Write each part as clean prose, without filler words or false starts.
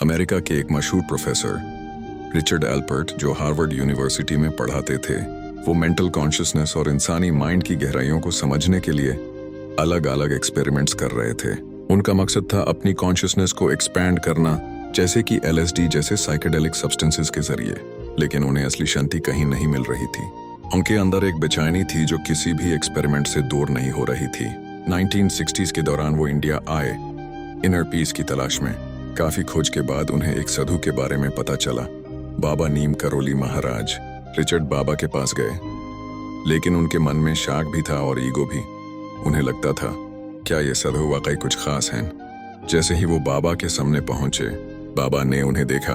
America के एक मशहूर प्रोफेसर रिचर्ड एल्पर्ट, जो हार्वर्ड यूनिवर्सिटी में पढ़ाते थे, वो मेंटल कॉन्शियसनेस और इंसानी माइंड की गहराइयों को समझने के लिए अलग अलग एक्सपेरिमेंट्स कर रहे थे। उनका मकसद था अपनी कॉन्शियसनेस को एक्सपैंड करना, जैसे कि LSD जैसे साइकेडेलिक सब्सटेंसेस के जरिए। लेकिन उन्हें असली शांति कहीं नहीं मिल रही थी। उनके अंदर एक बेचैनी थी जो किसी भी एक्सपेरिमेंट से दूर नहीं हो रही थी। 1960s के दौरान वो इंडिया आए इनर पीस की तलाश में। काफी खोज के बाद उन्हें एक साधु के बारे में पता चला, बाबा नीम करोली महाराज। रिचर्ड बाबा के पास गए, लेकिन उनके मन में शाक भी था और ईगो भी। उन्हें लगता था, क्या ये साधु वाकई कुछ खास हैं? जैसे ही वो बाबा के सामने पहुंचे, बाबा ने उन्हें देखा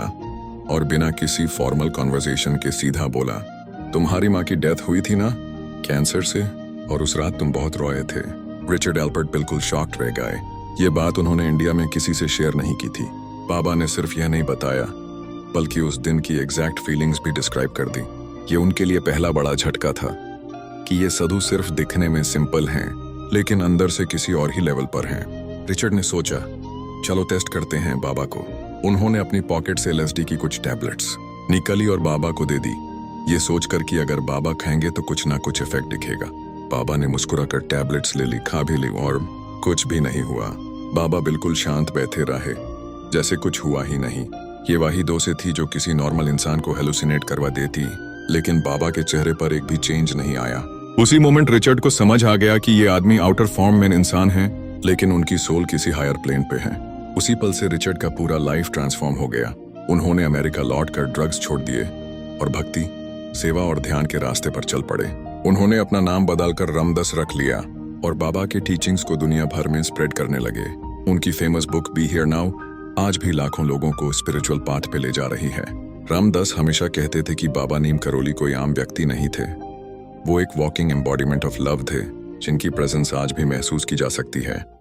और बिना किसी फॉर्मल कॉन्वर्सेशन के सीधा बोला, तुम्हारी माँ की डेथ हुई थी ना, कैंसर से, और उस रात तुम बहुत रोए थे। रिचर्ड एल्पर्ट बिल्कुल शॉक्ड रह गए। ये बात उन्होंने इंडिया में किसी से शेयर नहीं की थी। बाबा ने सिर्फ यह नहीं बताया, बल्कि उस दिन की एग्जैक्ट फीलिंग्स भी डिस्क्राइब कर दी। ये उनके लिए पहला बड़ा झटका था कि ये साधु सिर्फ दिखने में सिंपल हैं, लेकिन अंदर से किसी और ही लेवल पर हैं। रिचर्ड ने सोचा, चलो टेस्ट करते हैं बाबा को। उन्होंने अपनी पॉकेट से LSD की कुछ टैबलेट्स निकाली और बाबा को दे दी, ये सोचकर कि अगर बाबा खाएंगे तो कुछ ना कुछ इफेक्ट दिखेगा। बाबा ने मुस्कुराकर टैबलेट्स ले ली, खा भी ली, और कुछ भी नहीं हुआ। बाबा बिल्कुल शांत बैठे रहे, जैसे कुछ हुआ ही नहीं। ये वही डोज़ थी जो किसी नॉर्मल इंसान को हेलुसिनेट करवा देती, लेकिन बाबा के चेहरे पर एक भी चेंज नहीं आया। उसी मोमेंट रिचर्ड को समझ आ गया कि ये आदमी आउटर फॉर्म में इंसान है, लेकिन उनकी सोल किसी हायर प्लेन पे है। उसी पल से रिचर्ड का पूरा लाइफ ट्रांसफॉर्म हो गया। उन्होंने अमेरिका लौटकर ड्रग्स छोड़ दिए और भक्ति, सेवा और ध्यान के रास्ते पर चल पड़े। उन्होंने अपना नाम बदलकर रामदास रख लिया और बाबा के टीचिंग्स को दुनिया भर में स्प्रेड करने लगे। उनकी famous book be here now आज भी लाखों लोगों को स्पिरिचुअल पाथ पे ले जा रही है। रामदास हमेशा कहते थे कि बाबा नीम करोली कोई आम व्यक्ति नहीं थे। वो एक वॉकिंग एम्बॉडीमेंट ऑफ लव थे, जिनकी प्रेजेंस आज भी महसूस की जा सकती है।